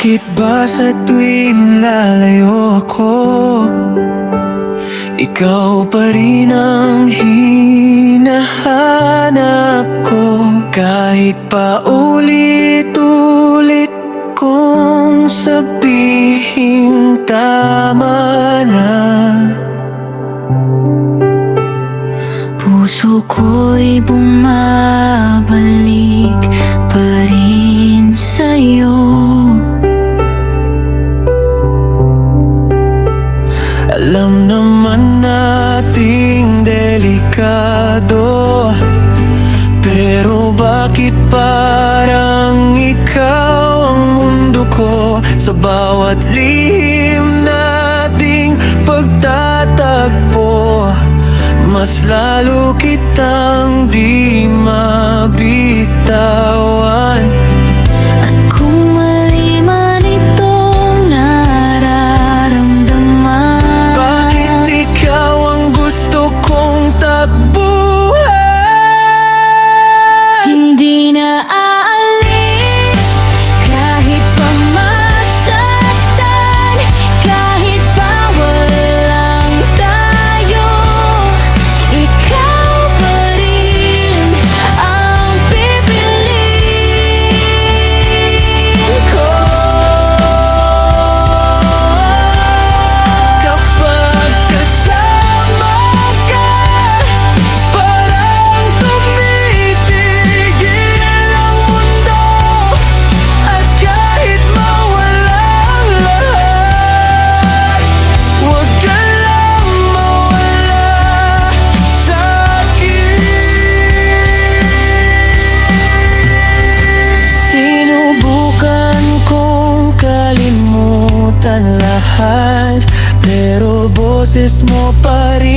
Bakit ba sa tuwing lalayo ako, ikaw pa rin ang hinahanap ko? Kahit pa ulit-ulit kong sabihin tama na, puso ko'y bumabalik pa rin sa'yo. Alam naman nating delikado, pero bakit parang ikaw ang mundo ko? Sa bawat lihim nating pagtatagpo, mas lalo kitang di mabitawan. At kung mali man itong nararamdaman, Bakit ikaw ang gusto kong takbuhan? hindi na aalis kahit pa masaktan, kahit pa walang tayo. Ikaw pa rin ang pipiliin ko. Kapag kasama ka, parang tumitigil ang mundo. At kahit mawala ang lahat, huwag ka lang mawala sa'kin. Sinubukan kong kalimutan lahat, pero boses mo pa rin